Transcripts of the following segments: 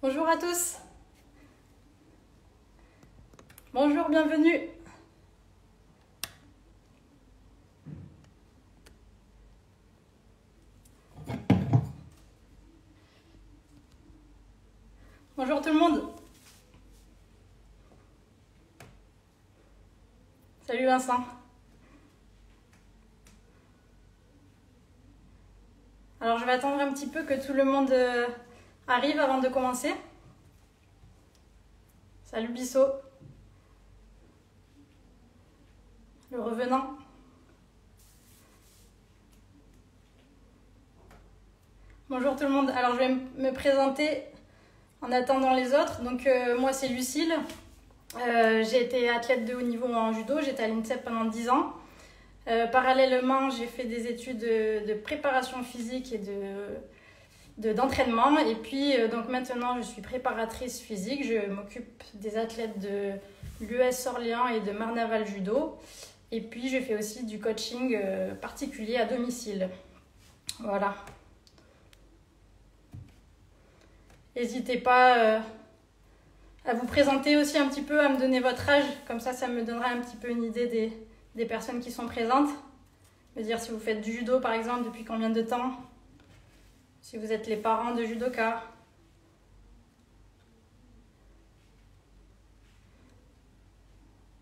Bonjour à tous. Bonjour, bienvenue. Bonjour tout le monde. Salut Vincent. Alors je vais attendre un petit peu que tout le monde arrive avant de commencer. Salut Bissot. Le revenant. Bonjour tout le monde. Alors je vais me présenter en attendant les autres. Donc moi c'est Lucille. J'ai été athlète de haut niveau en judo. J'étais à l'INSEP pendant 10 ans. Parallèlement, j'ai fait des études de préparation physique et d'entraînement. Et puis, donc maintenant, je suis préparatrice physique. Je m'occupe des athlètes de l'US Orléans et de Marnaval Judo. Et puis, je fais aussi du coaching particulier à domicile. Voilà. N'hésitez pas à vous présenter aussi un petit peu, à me donner votre âge. Comme ça me donnera un petit peu une idée des personnes qui sont présentes. Me dire si vous faites du judo par exemple, depuis combien de temps. Si vous êtes les parents de judokas.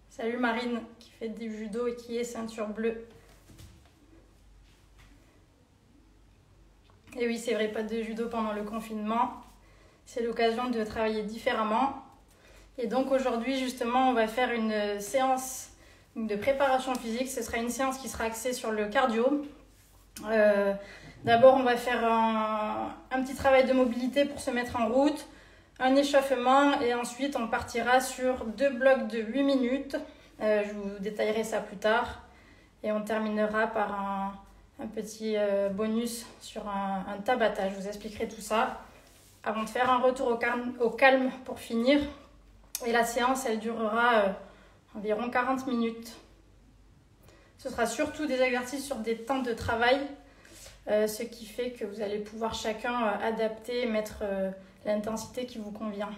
Salut Marine qui fait du judo et qui est ceinture bleue. Et oui, c'est vrai, pas de judo pendant le confinement. C'est l'occasion de travailler différemment. Et donc aujourd'hui justement, on va faire une séance de préparation physique. Ce sera une séance qui sera axée sur le cardio. D'abord, on va faire un petit travail de mobilité pour se mettre en route, un échauffement et ensuite on partira sur 2 blocs de 8 minutes. Je vous détaillerai ça plus tard. Et on terminera par un petit bonus sur un tabata. Je vous expliquerai tout ça avant de faire un retour au calme pour finir. Et la séance, elle durera environ 40 minutes. Ce sera surtout des exercices sur des temps de travail, ce qui fait que vous allez pouvoir chacun adapter et mettre l'intensité qui vous convient.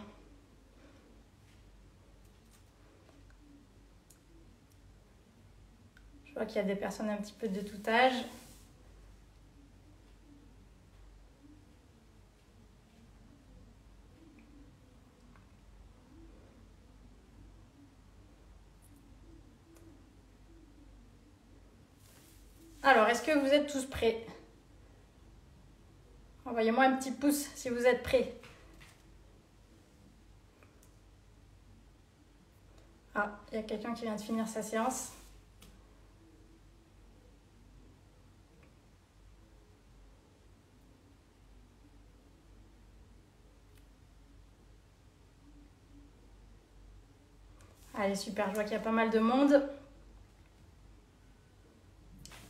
Je vois qu'il y a des personnes un petit peu de tout âge. Alors, est-ce que vous êtes tous prêts? Envoyez-moi un petit pouce si vous êtes prêts. Ah, il y a quelqu'un qui vient de finir sa séance. Allez, super, je vois qu'il y a pas mal de monde.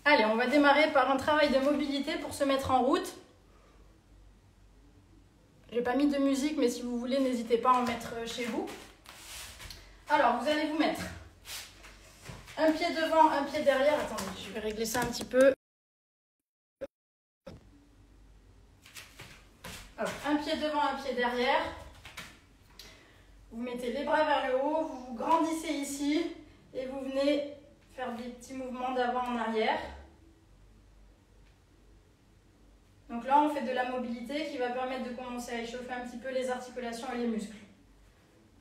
Allez, on va démarrer par un travail de mobilité pour se mettre en route. J'ai pas mis de musique, mais si vous voulez, n'hésitez pas à en mettre chez vous. Alors, vous allez vous mettre un pied devant, un pied derrière. Attendez, je vais régler ça un petit peu. Hop, un pied devant, un pied derrière. Vous mettez les bras vers le haut, vous vous grandissez ici et vous venez faire des petits mouvements d'avant en arrière. Donc là, on fait de la mobilité qui va permettre de commencer à échauffer un petit peu les articulations et les muscles.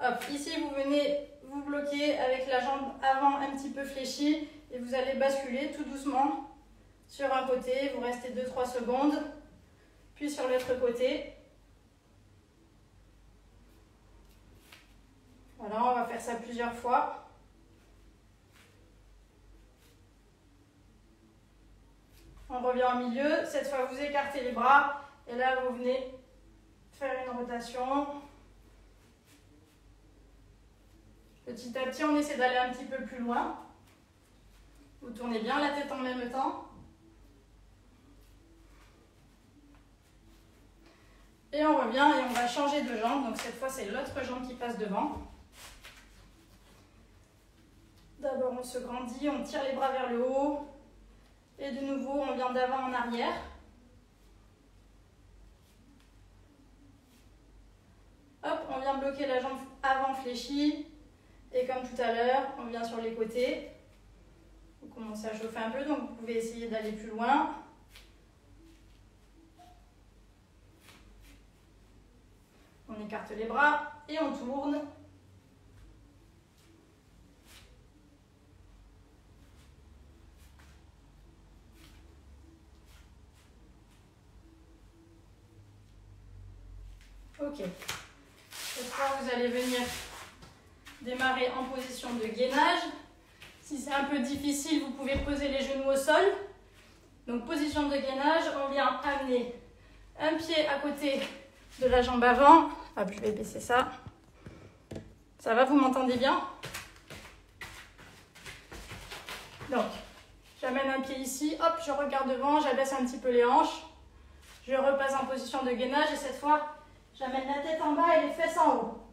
Hop, ici, vous venez vous bloquer avec la jambe avant un petit peu fléchie et vous allez basculer tout doucement sur un côté. Vous restez 2-3 secondes, puis sur l'autre côté. Voilà, on va faire ça plusieurs fois. On revient au milieu. Cette fois, vous écartez les bras. Et là, vous venez faire une rotation. Petit à petit, on essaie d'aller un petit peu plus loin. Vous tournez bien la tête en même temps. Et on revient et on va changer de jambe. Donc cette fois, c'est l'autre jambe qui passe devant. D'abord, on se grandit, on tire les bras vers le haut. Et de nouveau, on vient d'avant en arrière. bloquer la jambe avant fléchie. Et comme tout à l'heure, on vient sur les côtés. Vous commencez à chauffer un peu, donc vous pouvez essayer d'aller plus loin. On écarte les bras et on tourne. Ok. Cette fois, vous allez venir démarrer en position de gainage. Si c'est un peu difficile, vous pouvez poser les genoux au sol. Donc, position de gainage, on vient amener un pied à côté de la jambe avant. Hop, je vais baisser ça. Ça va, vous m'entendez bien? Donc, j'amène un pied ici, hop, je regarde devant, j'abaisse un petit peu les hanches. Je repasse en position de gainage et cette fois, j'amène la tête en bas et les fesses en haut.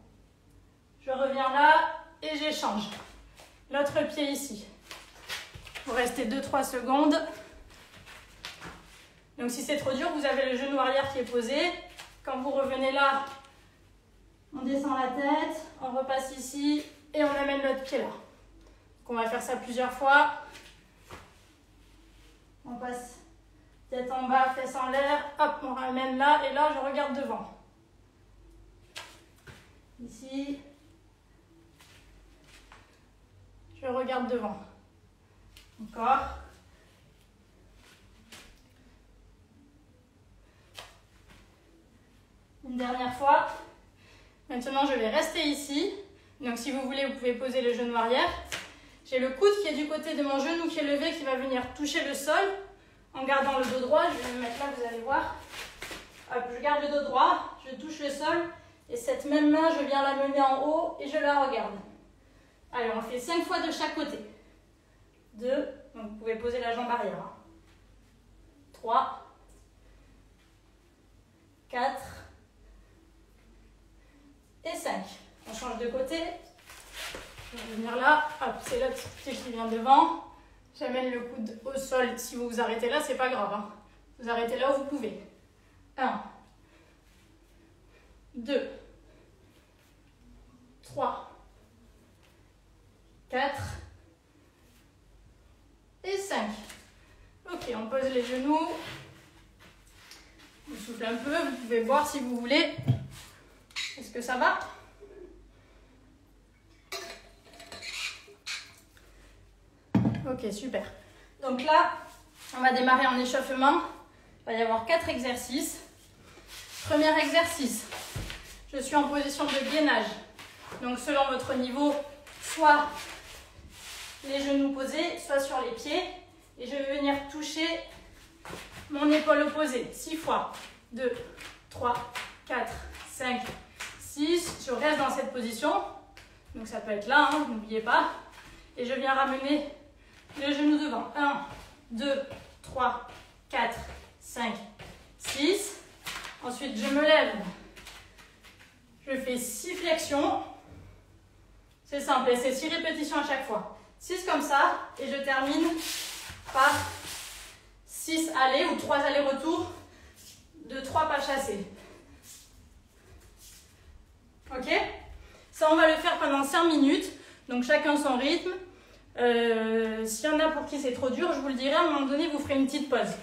Je reviens là et j'échange. L'autre pied ici. Vous restez 2-3 secondes. Donc si c'est trop dur, vous avez le genou arrière qui est posé. Quand vous revenez là, on descend la tête, on repasse ici et on amène l'autre pied là. Donc on va faire ça plusieurs fois. On passe tête en bas, fesses en l'air, hop, on ramène là et là je regarde devant. Ici, je regarde devant. Encore. Une dernière fois. Maintenant, je vais rester ici. Donc, si vous voulez, vous pouvez poser le genou arrière. J'ai le coude qui est du côté de mon genou qui est levé, qui va venir toucher le sol en gardant le dos droit. Je vais me mettre là, vous allez voir. Hop, je garde le dos droit, je touche le sol. Et cette même main, je viens la mener en haut et je la regarde. Allez, on fait 5 fois de chaque côté. 2, donc vous pouvez poser la jambe arrière. 3, 4 et 5. On change de côté. Je vais venir là. Hop, c'est l'autre pied qui vient devant. J'amène le coude au sol. Si vous vous arrêtez là, c'est pas grave. Hein. Vous arrêtez là où vous pouvez. 1, 2, 3, 4 et 5. Ok, on pose les genoux. On souffle un peu. Vous pouvez boire si vous voulez. Est-ce que ça va? Ok, super. Donc là, on va démarrer en échauffement. Il va y avoir 4 exercices. Premier exercice, je suis en position de gainage. Donc selon votre niveau, soit les genoux posés, soit sur les pieds. Et je vais venir toucher mon épaule opposée. 6 fois. 2, 3, 4, 5, 6. Je reste dans cette position. Donc ça peut être là, hein, n'oubliez pas. Et je viens ramener le genou devant. 1, 2, 3, 4, 5, 6. Ensuite, je me lève. Je fais 6 flexions. C'est simple, c'est 6 répétitions à chaque fois. 6 comme ça. Et je termine par 6 allées ou 3 allers-retours de 3 pas chassés. Ok? Ça, on va le faire pendant 5 minutes. Donc, chacun son rythme. S'il y en a pour qui c'est trop dur, je vous le dirai. À un moment donné, vous ferez une petite pause.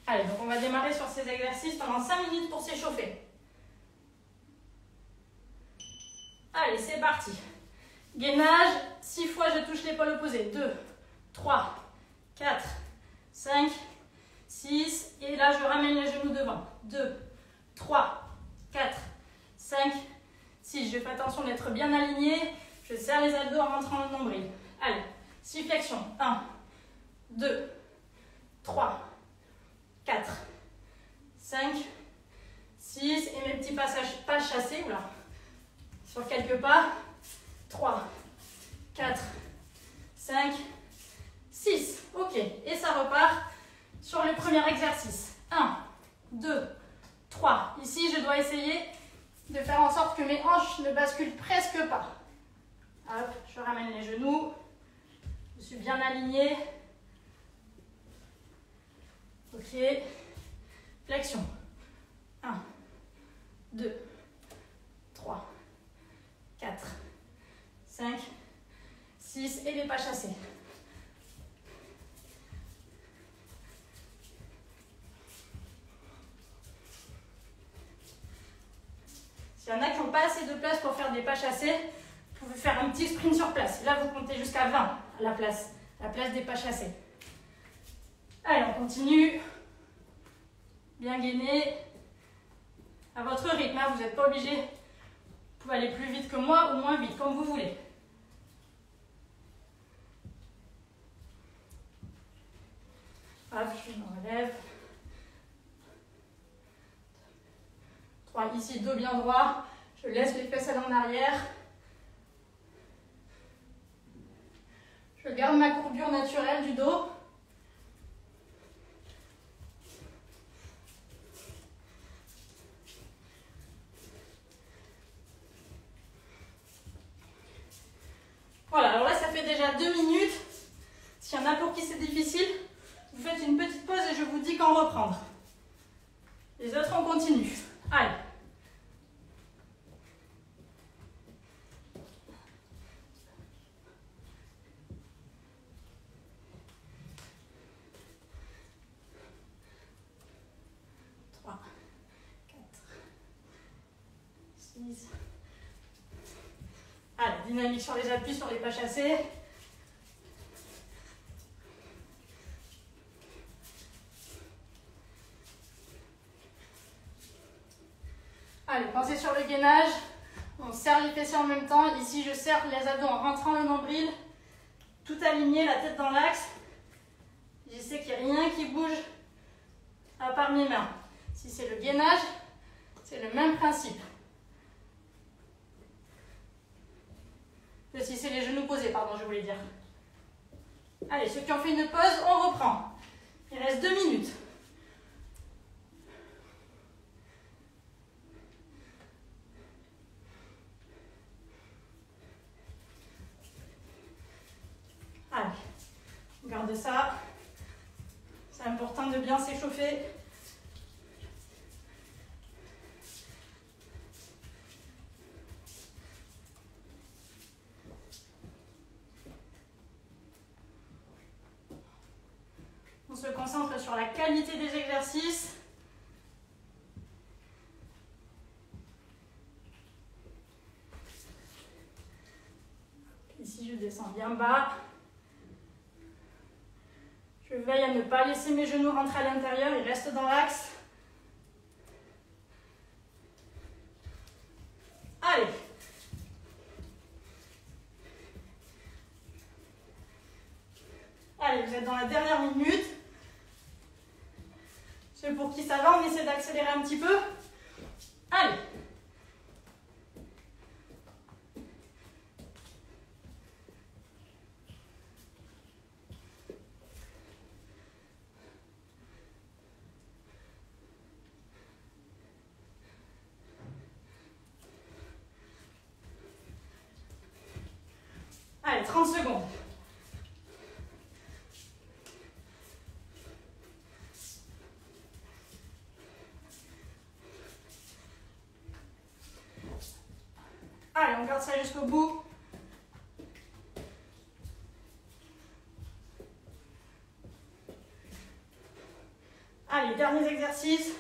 Allez, donc on va démarrer sur ces exercices pendant 5 minutes pour s'échauffer. Allez, c'est parti. Gainage, 6 fois je touche l'épaule opposée. 2, 3, 4, 5, 6. Et là, je ramène les genoux devant. 2, 3, 4, 5, 6. Je fais attention d'être bien aligné. Je serre les abdos en rentrant le nombril. Allez, 6 flexions. 1, 2, 3, 4, 5, 6. Et mes petits passages pas chassés. Oula. Sur quelques pas. 3, 4, 5, 6. Ok. Et ça repart sur le premier exercice. 1, 2, 3. Ici, je dois essayer de faire en sorte que mes hanches ne basculent presque pas. Hop, je ramène les genoux. Je suis bien alignée. Ok. Flexion. 1, 2, cuisses et les pas chassés. S'il y en a qui n'ont pas assez de place pour faire des pas chassés, vous pouvez faire un petit sprint sur place. Là, vous comptez jusqu'à 20 à la place des pas chassés. Allez, on continue. Bien gainé. À votre rythme, hein, vous n'êtes pas obligé. Vous pouvez aller plus vite que moi ou moins vite, comme vous voulez. Hop, je me relève. 3, ici, dos bien droit. Je laisse les fesses aller en arrière. Je garde ma courbure naturelle du dos. Voilà, alors là, ça fait déjà 2 minutes. S'il y en a pour qui c'est difficile, vous faites une petite pause et je vous dis quand reprendre. Les autres, on continue. Allez. Allez, dynamique sur les appuis, sur les pas chassés. Allez, pensez sur le gainage. On serre les fessiers en même temps. Ici, je serre les abdos en rentrant le nombril. Tout aligné, la tête dans l'axe. J'essaie qu'il n'y ait rien qui bouge à part mes mains. Si c'est le gainage, c'est le même principe. Si c'est les genoux posés, pardon, je voulais dire. Allez, ceux qui ont fait une pause, on reprend. Il reste 2 minutes. Allez, on garde ça. C'est important de bien s'échauffer. On se concentre sur la qualité des exercices. Ici, je descends bien bas. Je veille à ne pas laisser mes genoux rentrer à l'intérieur, ils restent dans l'axe. Allez. Allez, vous êtes dans la dernière minute. Ceux pour qui ça va, on essaie d'accélérer un petit peu. Allez. Allez, 30 secondes. Allez, on garde ça jusqu'au bout. Allez, derniers exercices.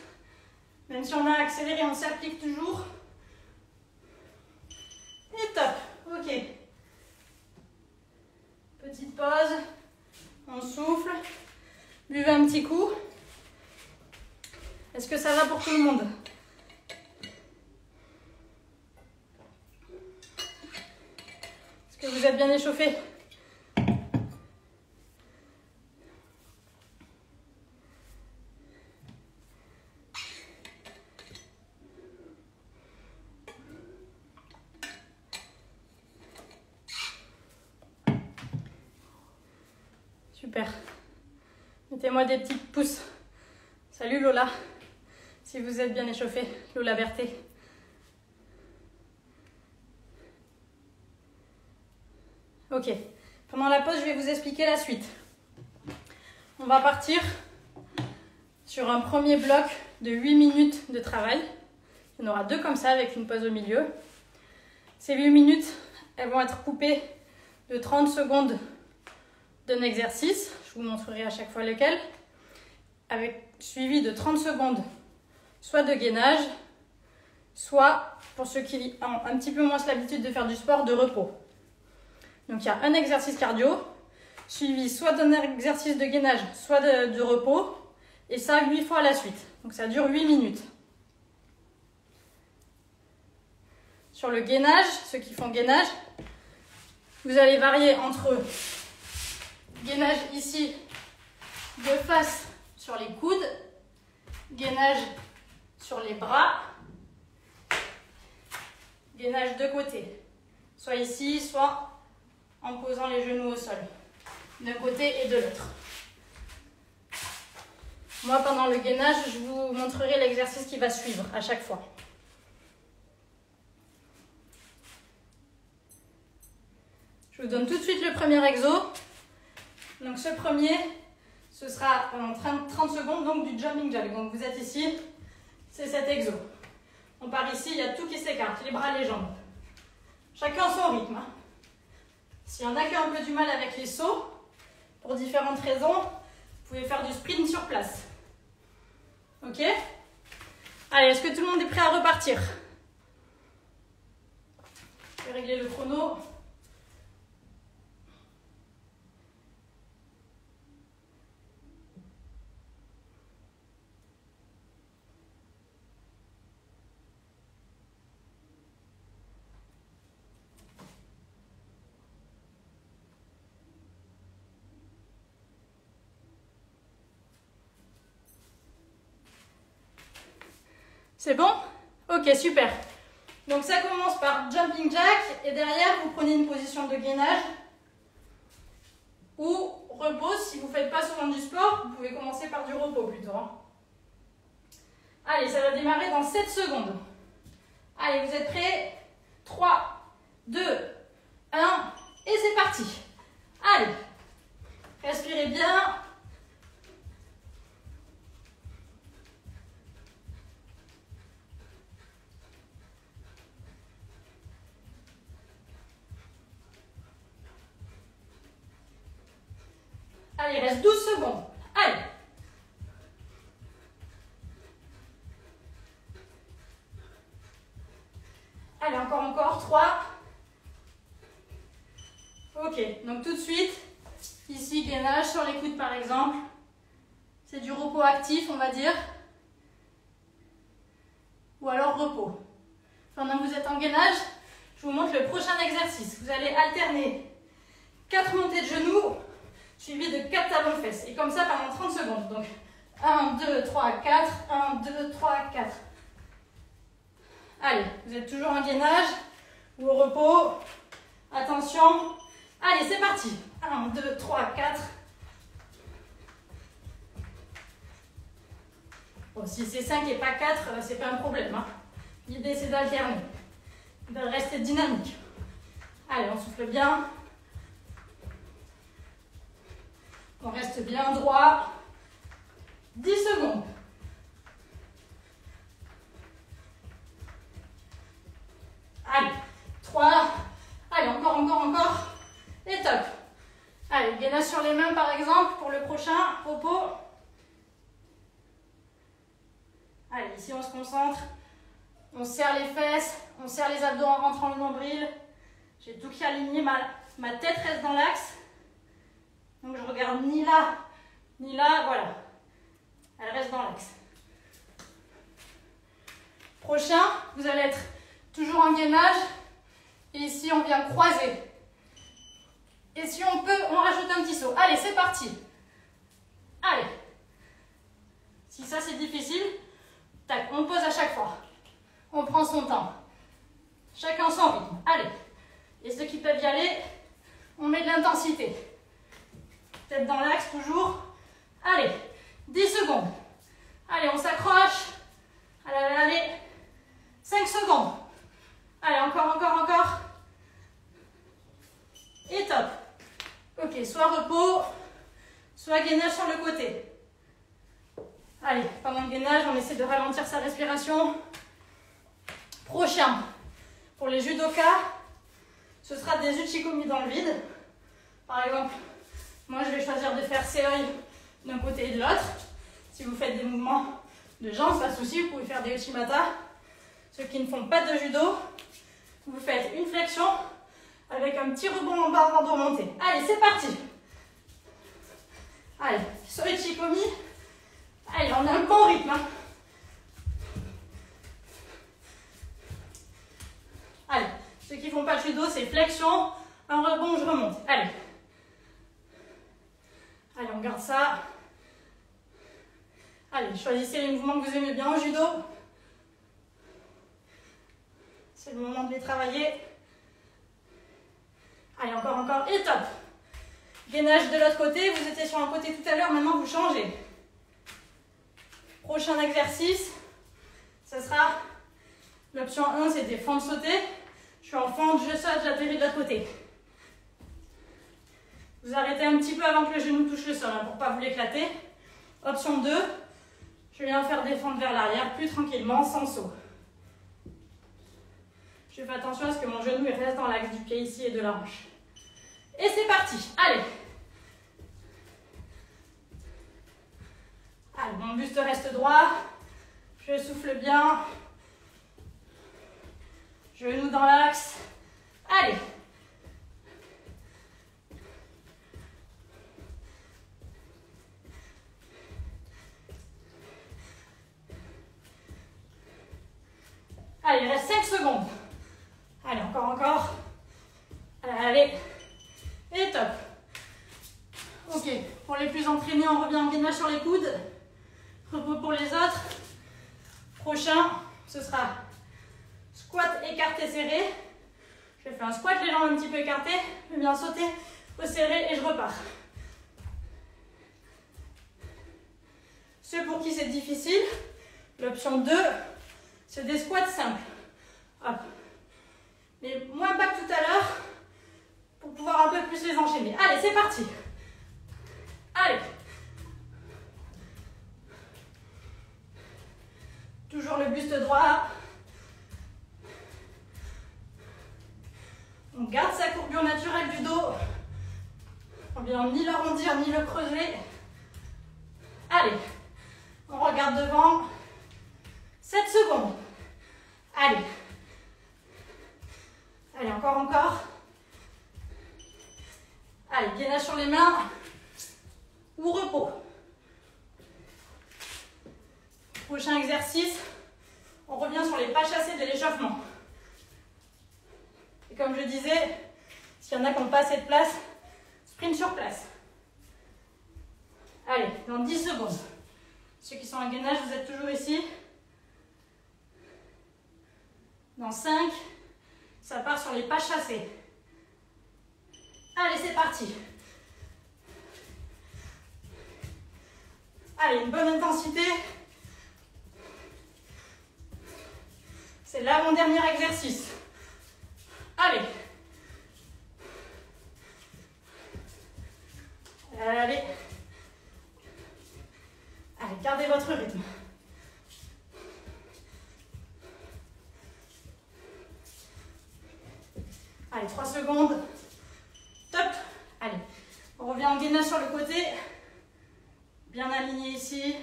Même si on a accéléré, on s'applique toujours. Et top. Ok. Petite pause. On souffle. Buvez un petit coup. Est-ce que ça va pour tout le monde ? Est-ce que vous êtes bien échauffé ? Super. Mettez-moi des petits pouces. Salut Lola. Si vous êtes bien échauffé, Lola Berthet. Ok. Pendant la pause, je vais vous expliquer la suite. On va partir sur un premier bloc de 8 minutes de travail. Il y en aura 2 comme ça avec une pause au milieu. Ces 8 minutes, elles vont être coupées de 30 secondes d'un exercice. Je vous montrerai à chaque fois lequel. Suivi de 30 secondes soit de gainage, soit, pour ceux qui ont un petit peu moins l'habitude de faire du sport, de repos. Donc il y a un exercice cardio, suivi soit d'un exercice de gainage, soit de repos, et ça 8 fois à la suite. Donc ça dure 8 minutes. Sur le gainage, ceux qui font gainage, vous allez varier entre gainage ici, de face sur les coudes, gainage sur les bras, gainage de côté, soit ici, soit en posant les genoux au sol, d'un côté et de l'autre. Moi, pendant le gainage, je vous montrerai l'exercice qui va suivre à chaque fois. Je vous donne tout de suite le premier exo. Donc ce premier, ce sera pendant 30 secondes donc du jumping jack. Donc vous êtes ici, c'est cet exo. On part ici, il y a tout qui s'écarte, les bras, les jambes. Chacun son rythme. S'il y en a qui ont un peu du mal avec les sauts, pour différentes raisons, vous pouvez faire du sprint sur place. Ok? Allez, est-ce que tout le monde est prêt à repartir? Je vais régler le chrono. C'est bon? Ok, super. Donc ça commence par jumping jack et derrière vous prenez une position de gainage ou repos. Si vous ne faites pas souvent du sport, vous pouvez commencer par du repos plutôt. Allez, ça va démarrer dans 7 secondes. Allez, vous êtes prêts? 3, 2, 1 et c'est parti. Allez, respirez bien. Allez, il reste 12 secondes. Allez. Allez, encore. 3. Ok, donc tout de suite, ici, gainage sur les coudes par exemple. C'est du repos actif, on va dire. Ou alors repos. Pendant que vous êtes en gainage, je vous montre le prochain exercice. Vous allez alterner 4 montées de genoux, suivi de 4 talons fesses. Et comme ça pendant 30 secondes. Donc 1, 2, 3, 4. 1, 2, 3, 4. Allez, vous êtes toujours en gainage ou au repos. Attention. Allez, c'est parti. 1, 2, 3, 4. Bon, si c'est 5 et pas 4, c'est pas un problème. L'idée, c'est d'alterner, de rester dynamique. Allez, on souffle bien. On reste bien droit. 10 secondes. Allez, 3. Allez, encore. Et top. Allez, gainage sur les mains par exemple pour le prochain repos. Allez, ici on se concentre. On serre les fesses, on serre les abdos en rentrant le nombril. J'ai tout qui est aligné, ma tête reste dans l'axe. Donc je regarde ni là, voilà. Elle reste dans l'axe. Prochain, vous allez être toujours en gainage. Et ici, on vient croiser. Et si on peut, on rajoute un petit saut. Allez, c'est parti. Allez. Si ça, c'est difficile, tac, on pose à chaque fois. On prend son temps. Chacun son rythme. Allez. Et ceux qui peuvent y aller, on met de l'intensité. Tête dans l'axe toujours. Allez, 10 secondes. Allez, on s'accroche. Allez. 5 secondes. Allez, encore. Et top. Ok, soit repos, soit gainage sur le côté. Allez, pendant le gainage, on essaie de ralentir sa respiration. Prochain, pour les judokas, ce sera des uchikomi dans le vide. Par exemple, moi je vais choisir de faire série d'un côté et de l'autre. Si vous faites des mouvements de jambes, pas de souci, vous pouvez faire des uchimata. Ceux qui ne font pas de judo, vous faites une flexion avec un petit rebond en bas avant de remonter. Allez, c'est parti. Allez, sur les Chikomi. Allez, on a un bon rythme. Hein. Allez, ceux qui ne font pas de judo, c'est flexion, un rebond, je remonte. Allez. Allez, on garde ça. Allez, choisissez les mouvements que vous aimez bien en judo. C'est le moment de les travailler. Allez, encore, et top. Gainage de l'autre côté, vous étiez sur un côté tout à l'heure, maintenant vous changez. Prochain exercice, ce sera l'option 1, c'est des fentes sautées. Je suis en fente, je saute, j'atterris de l'autre côté. Vous arrêtez un petit peu avant que le genou touche le sol hein, pour ne pas vous l'éclater. Option 2, je viens faire des fentes vers l'arrière, plus tranquillement, sans saut. Je fais attention à ce que mon genou reste dans l'axe du pied ici et de la hanche. Et c'est parti, allez. Allez, mon buste reste droit. Je souffle bien. Genou dans l'axe. Allez. Allez, il reste 5 secondes. Allez, encore. Allez. Et top. Ok, pour les plus entraînés, on revient en gainage sur les coudes. Repos pour les autres. Prochain, ce sera squat écarté serré. Je fais un squat, les jambes un petit peu écartées. Je viens sauter, resserrer et je repars. Ceux pour qui c'est difficile, l'option 2, c'est des squats simples. Hop. Mais moins bas que tout à l'heure, pour pouvoir un peu plus les enchaîner. Allez, c'est parti. Allez. Toujours le buste droit. On garde sa courbure naturelle du dos. On vient ni l'arrondir ni le creuser. Allez. On regarde devant. 7 secondes. Allez. Allez, encore. Allez, gainage sur les mains. Ou repos. Prochain exercice, on revient sur les pas chassés de l'échauffement. Et comme je disais, s'il y en a qui n'ont pas assez de place, sprint sur place. Allez, dans 10 secondes. Ceux qui sont en gainage, vous êtes toujours ici. Dans 5, ça part sur les pas chassés. Allez, c'est parti. Allez, une bonne intensité. C'est l'avant-dernier exercice. Allez. Allez. Allez, gardez votre rythme. Allez, 3 secondes. Top. Allez, on revient en gainage sur le côté. Bien aligné ici.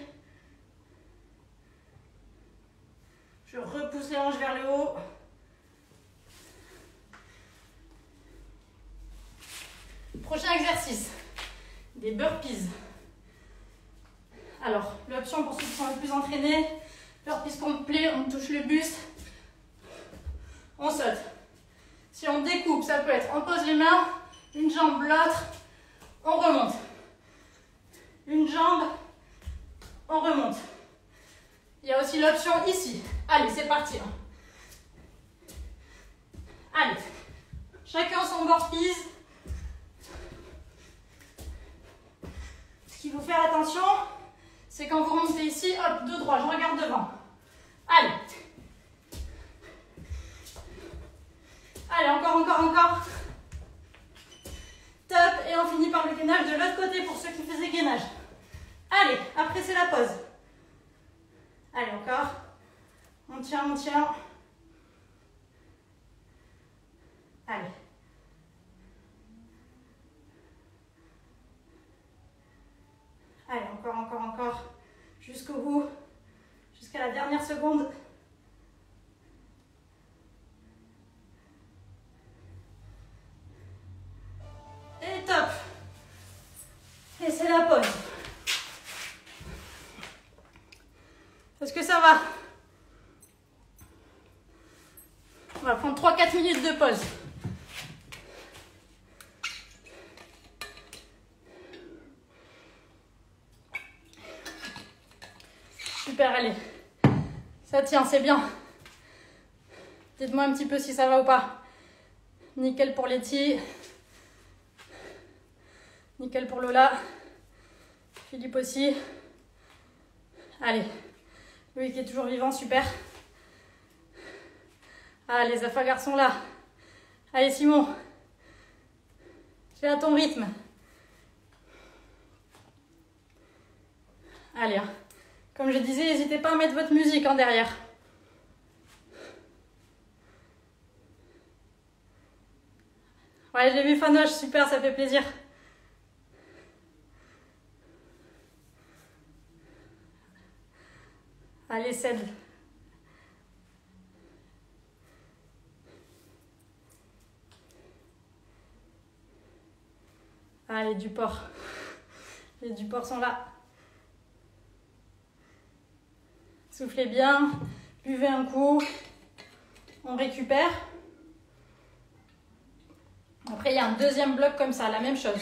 Je repousse les hanches vers le haut. Prochain exercice, des burpees. Alors, l'option pour ceux qui sont les plus entraînés, burpees complet, on touche le buste, on saute. Si on découpe, ça peut être on pose les mains, une jambe, l'autre, on remonte. Une jambe, on remonte. Il y a aussi l'option ici. Allez, c'est parti. Allez, chacun son burpees. Ce qu'il faut faire attention, c'est quand vous remontez ici, hop, de droit, je regarde devant. Allez. Allez, encore. Top, et on finit par le gainage de l'autre côté pour ceux qui faisaient gainage. Allez, après c'est la pause. Allez, encore. On tient. Allez. On va prendre 3-4 minutes de pause. Super, allez. Ça tient, c'est bien. Dites-moi un petit peu si ça va ou pas. Nickel pour Letty. Nickel pour Lola. Philippe aussi. Allez. Lui qui est toujours vivant, super. Ah, les Afagar sont là. Allez, Simon. Fais à ton rythme. Allez, hein. Comme je disais, n'hésitez pas à mettre votre musique en derrière. Ouais, j'ai vu Fanoche, super, ça fait plaisir. Allez, cède. Allez, Duport. Les Duport sont là. Soufflez bien, buvez un coup, on récupère. Après, il y a un deuxième bloc comme ça, la même chose.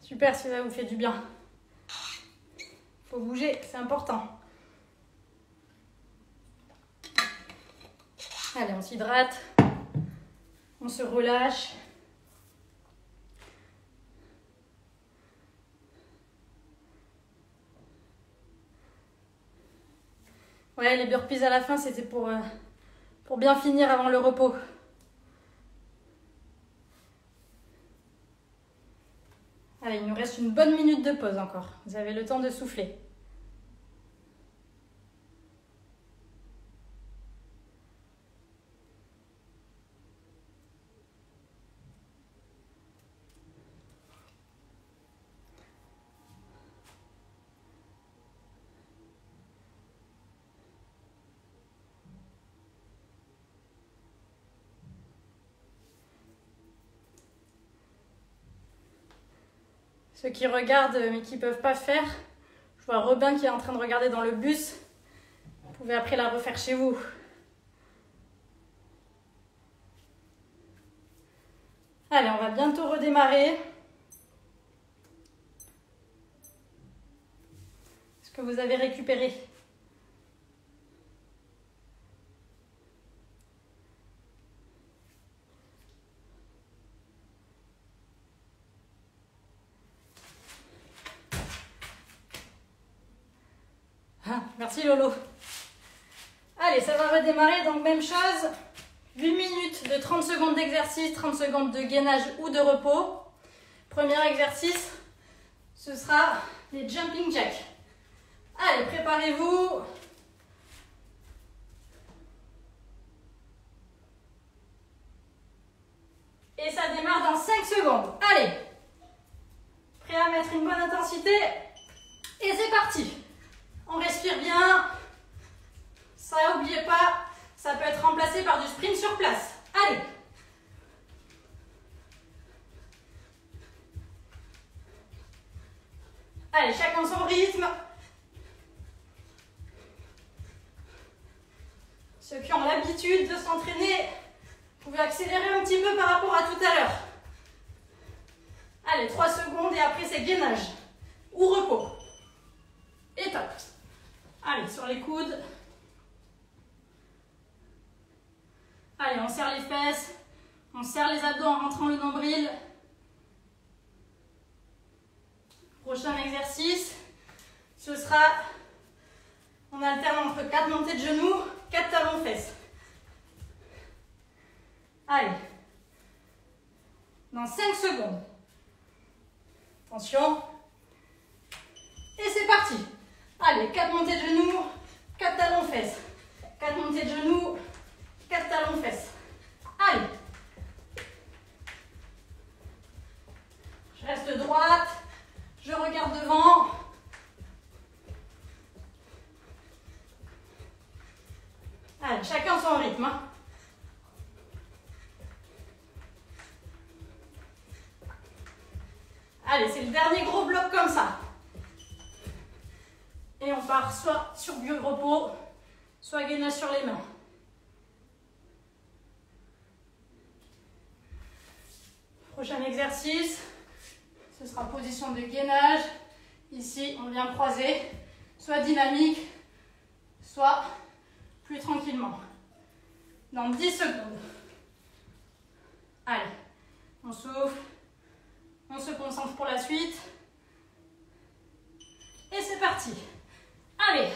Super si ça vous fait du bien. Faut bouger, c'est important. Allez, on s'hydrate, on se relâche. Ouais, les burpees à la fin, c'était pour bien finir avant le repos. Allez, il nous reste une bonne minute de pause encore. Vous avez le temps de souffler. Ceux qui regardent mais qui ne peuvent pas faire, je vois Robin qui est en train de regarder dans le bus. Vous pouvez après la refaire chez vous. Allez, on va bientôt redémarrer. Est-ce que vous avez récupéré ? Ah, merci Lolo. Allez, ça va redémarrer, donc même chose. 8 minutes de 30 secondes d'exercice, 30 secondes de gainage ou de repos. Premier exercice, ce sera les jumping jacks. Allez, préparez-vous. Et ça démarre dans 5 secondes. Allez, prêt à mettre une bonne intensité. Et c'est parti. On respire bien. Ça, n'oubliez pas, ça peut être remplacé par du sprint sur place. Allez. Allez, chacun son rythme. Ceux qui ont l'habitude de s'entraîner, vous pouvez accélérer un petit peu par rapport à tout à l'heure. Allez, 3 secondes et après c'est gainage ou repos. Et top. Allez, sur les coudes. Allez, on serre les fesses. On serre les abdos en rentrant le nombril. Prochain exercice, ce sera, on alterne entre 4 montées de genoux, 4 talons fesses. Allez, dans 5 secondes. Attention. Et c'est parti. Allez, 4 montées de genoux, 4 talons fesses. 4 montées de genoux, 4 talons fesses. Allez. Je reste droite. Je regarde devant. Allez, chacun son rythme. Allez, c'est le dernier gros bloc comme ça. Et on part soit sur du repos, soit gainage sur les mains. Prochain exercice, ce sera position de gainage. Ici, on vient croiser, soit dynamique, soit plus tranquillement. Dans 10 secondes. Allez, on souffle, on se concentre pour la suite. Et c'est parti. Allez.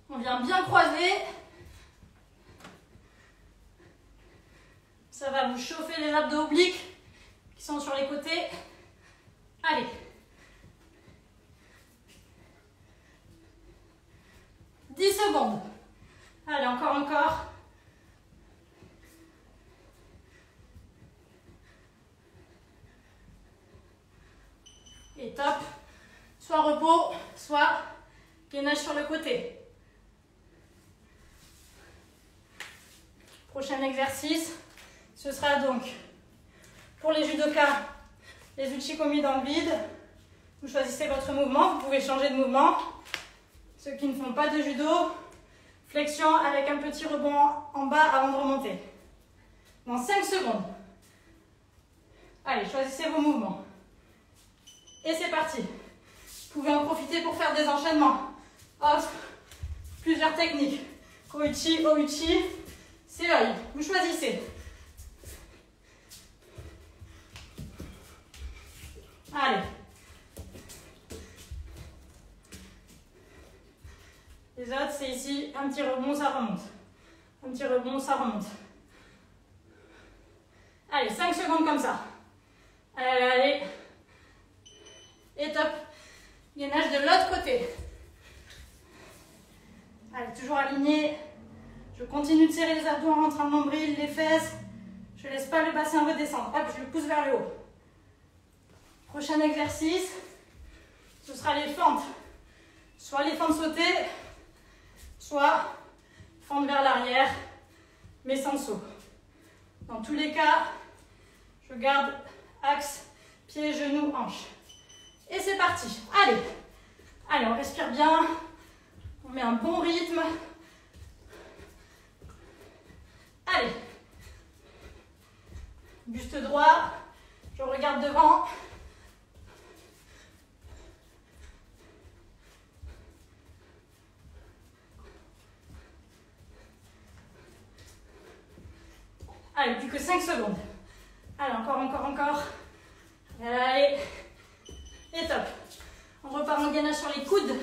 On vient bien croiser. Ça va vous chauffer les abdos obliques qui sont sur les côtés. Allez. « 10 secondes. Allez, encore. Et top. Soit repos, soit gainage sur le côté. Prochain exercice, ce sera donc pour les judokas, les uchikomi dans le vide. Vous choisissez votre mouvement, vous pouvez changer de mouvement. Ceux qui ne font pas de judo, flexion avec un petit rebond en bas avant de remonter. Dans 5 secondes. Allez, choisissez vos mouvements. Et c'est parti. Vous pouvez en profiter pour faire des enchaînements. Hop, plusieurs techniques. Koichi, Ouchi, Seoi. Vous choisissez. Allez. Les autres, c'est ici, un petit rebond, ça remonte. Un petit rebond, ça remonte. Allez, 5 secondes comme ça. Allez. Et top. Gainage de l'autre côté. Allez, toujours aligné. Je continue de serrer les abdos en rentrant le nombril, les fesses. Je ne laisse pas le bassin redescendre. Hop, je le pousse vers le haut. Prochain exercice, ce sera les fentes. Soit les fentes sautées, soit fente vers l'arrière, mais sans saut. Dans tous les cas, je garde axe, pied, genou, hanche. Et c'est parti. Allez. Allez, on respire bien. On met un bon rythme. Allez. Buste droit. Je regarde devant. Allez, plus que 5 secondes. Allez, encore. Allez. Et top. On repart en gainage sur les coudes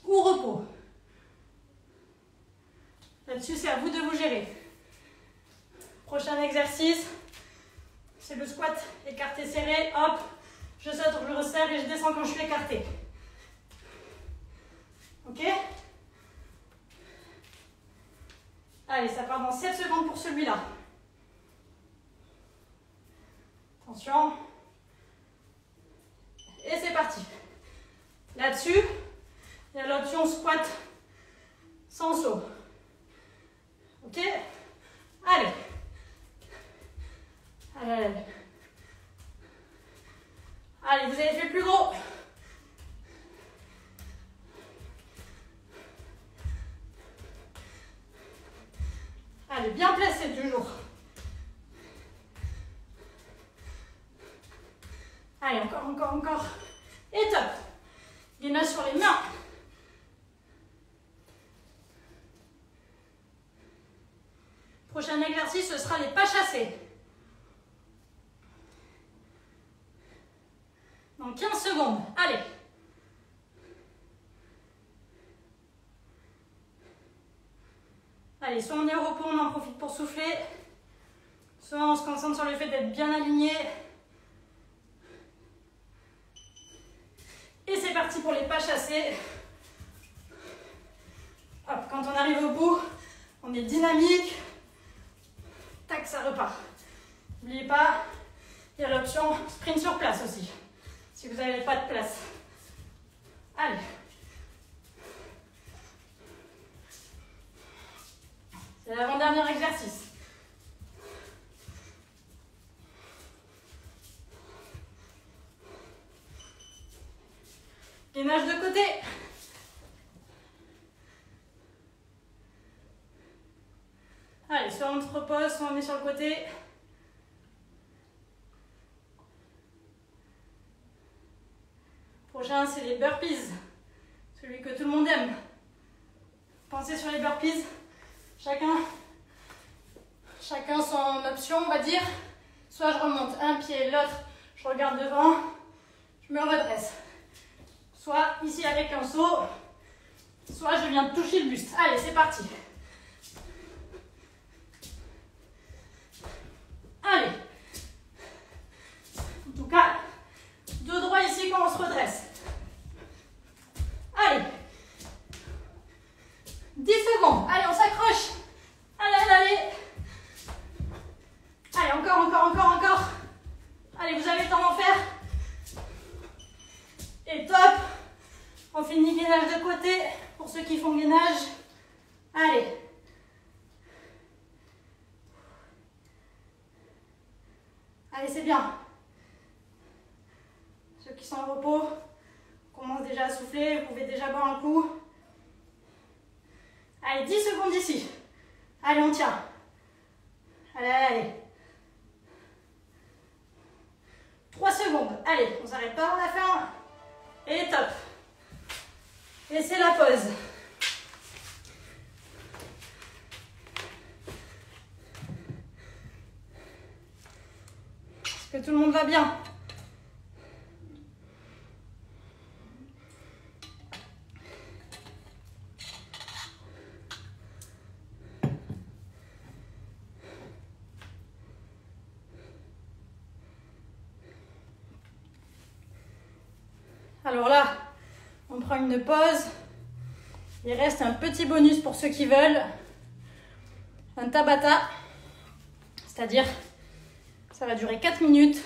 ou repos. Là-dessus, c'est à vous de vous gérer. Prochain exercice, c'est le squat écarté serré. Hop, je saute, je resserre et je descends quand je suis écarté. Ok? Allez, ça part dans 7 secondes pour celui-là. Attention. Et c'est parti. Là-dessus, il y a l'option squat sans saut. Ok? Allez. Allez, vous avez fait plus gros. Allez, bien placé toujours. Allez, encore. Et top. Gainage sur les mains. Prochain exercice, ce sera les pas chassés. Dans 15 secondes. Allez. Allez, soit on est au repos, on en profite pour souffler. Soit on se concentre sur le fait d'être bien aligné. Et c'est parti pour les pas chassés. Hop, quand on arrive au bout, on est dynamique. Tac, ça repart. N'oubliez pas, il y a l'option sprint sur place aussi, si vous n'avez pas de place. Allez. C'est l'avant-dernier exercice. se repose, soit on est sur le côté. Prochain, c'est les burpees. Celui que tout le monde aime. Pensez sur les burpees. Chacun son option, on va dire. Soit je remonte un pied, l'autre, je regarde devant, je me redresse. Soit ici avec un saut, soit je viens toucher le buste. Allez, c'est parti. Allez. En tout cas, dos droit ici quand on se redresse. Allez. 10 secondes. Allez, on s'accroche. Allez, allez. Allez, encore. Allez, vous avez le temps d'en faire. Et top. On finit gainage de côté pour ceux qui font gainage. Allez. Allez, c'est bien. Ceux qui sont en repos commencent déjà à souffler. Vous pouvez déjà boire un coup. Allez, 10 secondes ici. Allez, on tient. Allez. 3 secondes. Allez, on s'arrête pas, on a fait un. Et top. Et c'est la pause. Est-ce que tout le monde va bien? Alors là, on prend une pause. Il reste un petit bonus pour ceux qui veulent. Un Tabata. C'est-à-dire, ça va durer 4 minutes.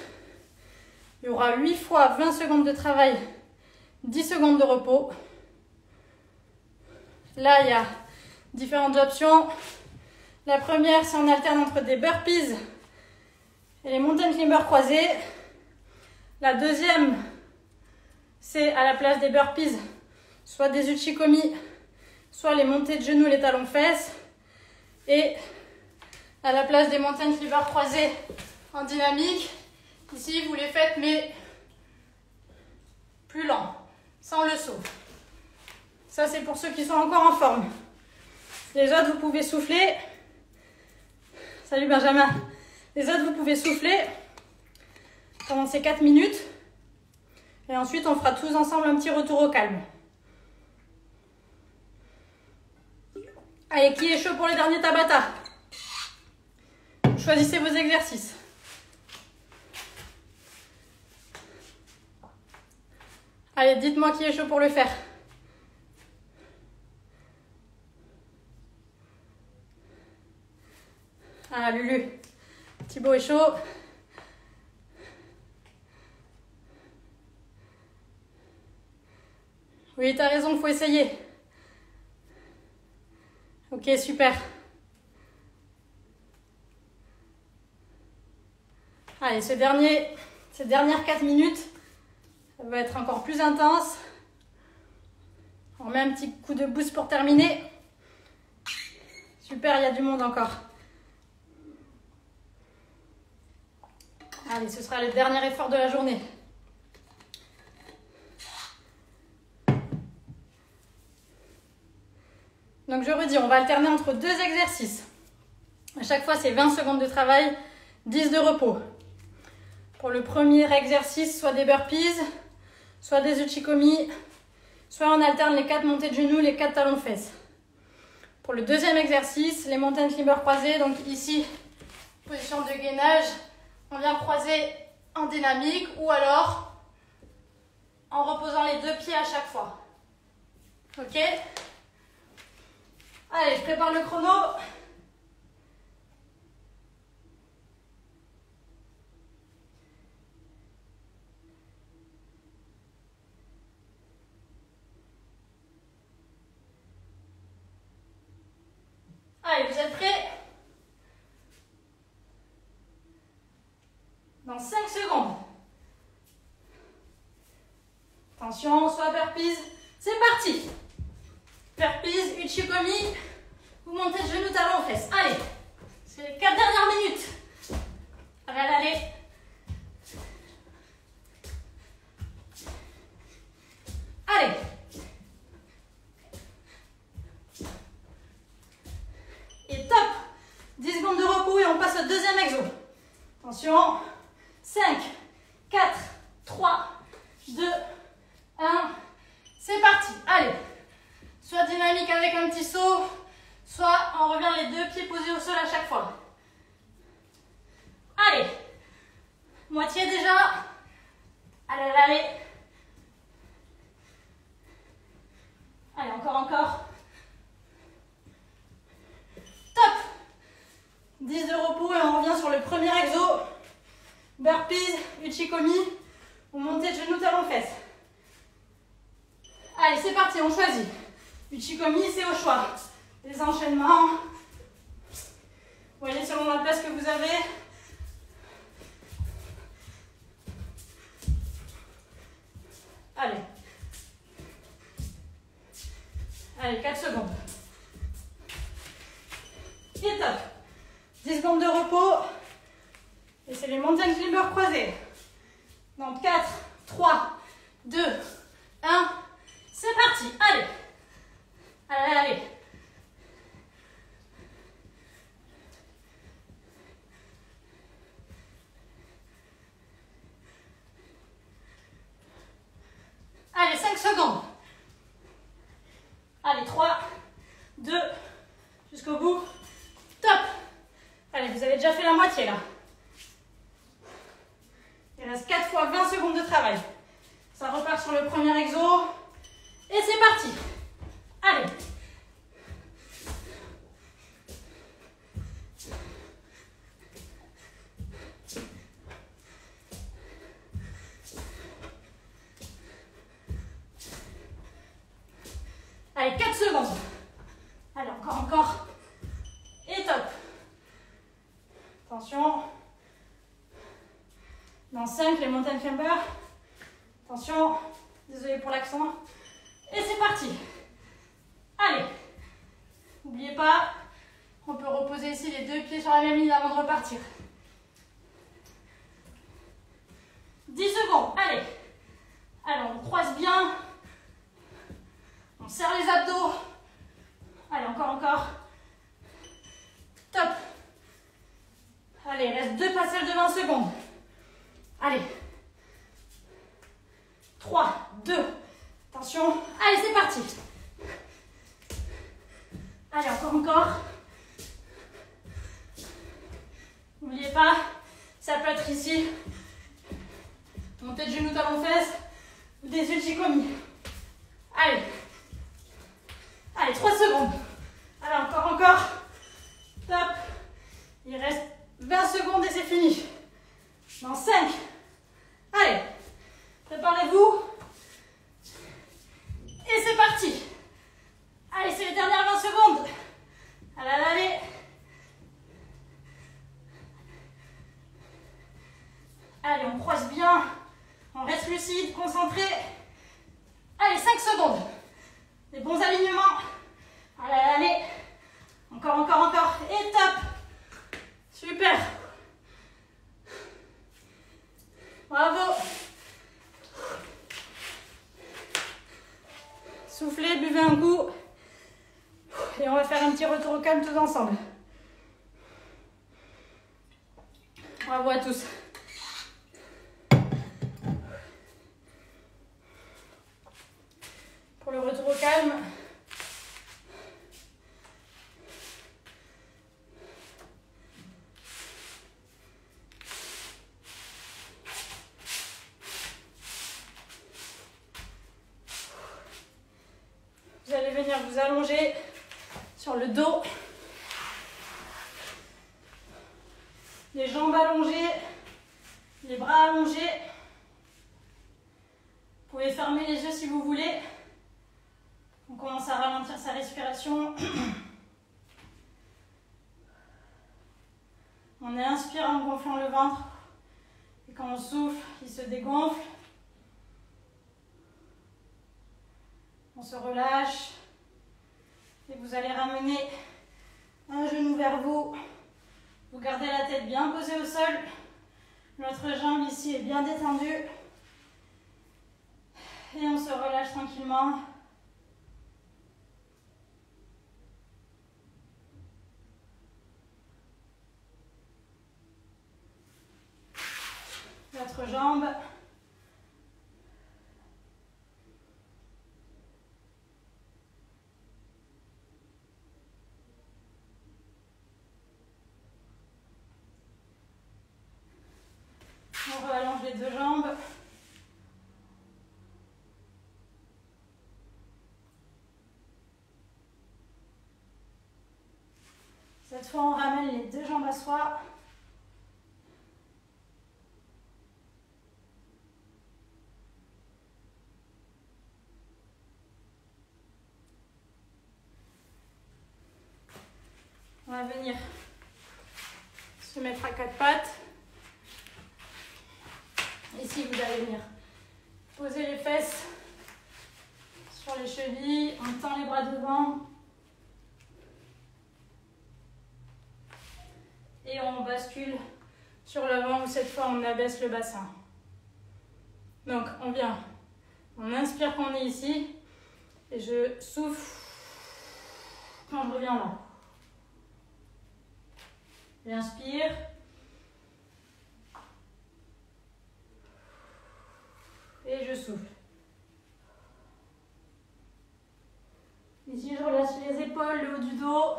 Il y aura 8 fois 20 secondes de travail, 10 secondes de repos. Là, il y a différentes options. La première, c'est on alterne entre des burpees et les mountain climbers croisés. La deuxième, c'est à la place des burpees, soit des uchikomi, soit les montées de genoux, les talons-fesses. Et à la place des mountain climbers croisés en dynamique, ici vous les faites mais plus lent, sans le saut. Ça c'est pour ceux qui sont encore en forme. Les autres vous pouvez souffler. Salut Benjamin. Les autres vous pouvez souffler pendant ces 4 minutes. Et ensuite, on fera tous ensemble un petit retour au calme. Allez, qui est chaud pour les derniers Tabata? Choisissez vos exercices. Allez, dites-moi qui est chaud pour le faire. Ah, Lulu. Thibaut est chaud. Oui, t'as raison, il faut essayer. Ok, super. Allez, ces dernières 4 minutes, ça va être encore plus intense. On met un petit coup de boost pour terminer. Super, il y a du monde encore. Allez, ce sera le dernier effort de la journée. Donc je redis, on va alterner entre 2 exercices. À chaque fois, c'est 20 secondes de travail, 10 de repos. Pour le premier exercice, soit des burpees, soit des uchikomi, soit on alterne les 4 montées de genoux, les 4 talons de fesses. Pour le deuxième exercice, les mountain climbers croisés, donc ici, position de gainage, on vient croiser en dynamique ou alors en reposant les 2 pieds à chaque fois. Ok ? Allez, je prépare le chrono. Allez, vous êtes prêts? Dans 5 secondes. Attention, soit burpees. C'est parti. Burpees, uchikomi, vous montez de genoux, talons, fesses. Allez, C'est les 4 dernières minutes. Allez, allez, allez. Allez. Et top. 10 secondes de repos et on passe au deuxième exo. Attention. 5, 4, 3, 2, 1. C'est parti. Allez. Soit dynamique avec un petit saut, soit on revient les deux pieds posés au sol à chaque fois. Allez. Moitié déjà. Allez, allez, allez. Allez, encore. Top. 10 de repos et on revient sur le premier exo. Burpees, uchikomi, ou montée de genoux, talons, fesses. Allez, c'est parti, on choisit. Uchikomi, c'est au choix. Les enchaînements. Vous voyez selon la place que vous avez. Allez. Allez, 4 secondes. Et top. 10 secondes de repos. Et c'est les mountain climbers croisés. Donc 4, 3, 2, 1. C'est parti. Allez. Allez, allez. Allez, 5 secondes. Allez, 3, 2, jusqu'au bout. Top. Allez, vous avez déjà fait la moitié là. Il reste 4 fois 20 secondes de travail. Ça repart sur le premier exo. Et c'est parti. Allez. Allez, 4 secondes. Allez, encore. Et top. Attention. Dans 5, les mountain climbers. Attention. Désolé pour l'accent. Et c'est parti. Allez. N'oubliez pas, on peut reposer ici les deux pieds sur la même ligne avant de repartir. 10 secondes. Allez. Alors, on croise bien. On serre les abdos. Allez, encore. Top. Allez, il reste 2 passages de 20 secondes. Allez. 3, 2. Attention. Allez, c'est parti. Allez, encore. N'oubliez pas, ça peut être ici. Montée de genoux, talons, fesses. Ou des uchikomi. Allez. Allez, 3 secondes. Allez, encore. Top. Il reste 20 secondes et c'est fini. Dans 5. Allez. Préparez-vous. Et c'est parti. Allez, c'est les dernières 20 secondes. Allez, allez. Allez, on croise bien. On reste lucide, concentré. Allez, 5 secondes. Des bons alignements. Allez, allez. Encore. Et top. Super. Bravo. Soufflez, buvez un coup. Et on va faire un petit retour au calme tous ensemble. Bravo à tous. Pour le retour au calme, vous allez venir vous allonger sur le dos, les jambes allongées, les bras allongés. Vous pouvez fermer les yeux si vous voulez. On commence à ralentir sa respiration. On inspire en gonflant le ventre. Et quand on souffle, il se dégonfle. On se relâche. Et vous allez ramener un genou vers vous, Vous gardez la tête bien posée au sol. Notre jambe ici est bien détendue. Et on se relâche tranquillement. L'autre jambe. On relâche les deux jambes. Cette fois, on ramène les deux jambes à soi. On va venir se mettre à quatre pattes. Ici, vous allez venir poser les fesses sur les chevilles. On tend les bras devant. Et on bascule sur l'avant où cette fois on abaisse le bassin. Donc on vient, on inspire quand on est ici et je souffle quand je reviens là. J'inspire. Et je souffle. Ici je relâche les épaules, le haut du dos.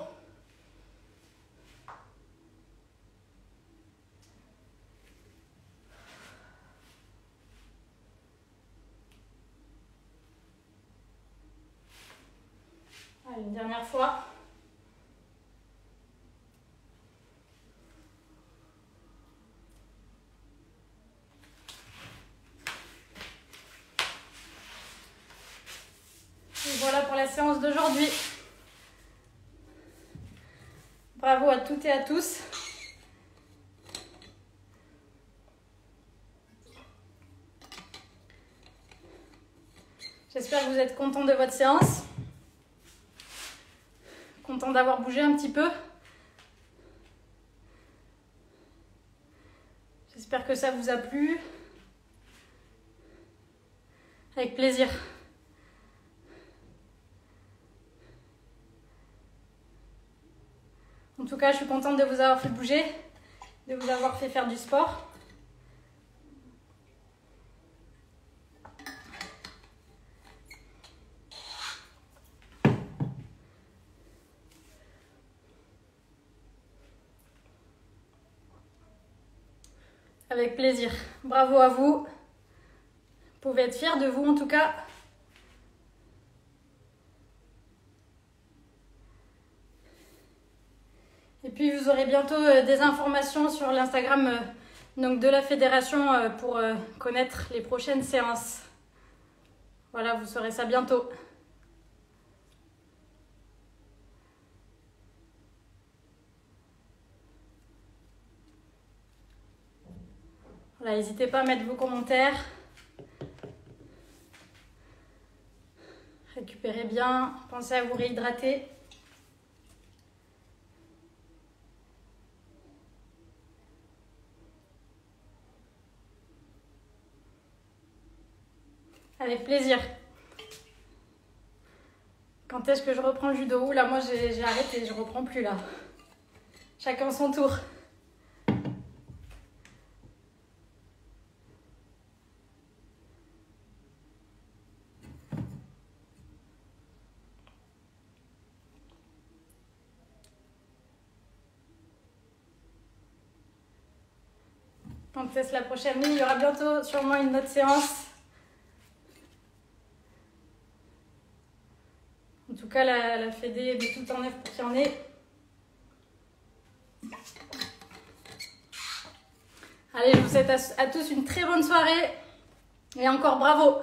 Allez, une dernière fois. Et voilà pour la séance d'aujourd'hui. Bravo à toutes et à tous. J'espère que vous êtes contents de votre séance. Content d'avoir bougé un petit peu. J'espère que ça vous a plu. Avec plaisir. En tout cas, je suis contente de vous avoir fait bouger, de vous avoir fait faire du sport. Avec plaisir. Bravo à vous. Vous pouvez être fiers de vous en tout cas. Et puis vous aurez bientôt des informations sur l'Instagram de la fédération pour connaître les prochaines séances. Voilà, vous saurez ça bientôt. Voilà, n'hésitez pas à mettre vos commentaires. Récupérez bien, pensez à vous réhydrater. Avec plaisir. Quand est-ce que je reprends le judo? Ouh là, moi j'ai arrêté, je reprends plus là. Chacun son tour. Quand est-ce la prochaine ligne? Il y aura bientôt sûrement une autre séance. En tout cas, la fédé met tout en œuvre pour qu'il y en ait. Allez, je vous souhaite à tous une très bonne soirée. Et encore bravo.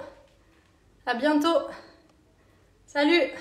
À bientôt. Salut.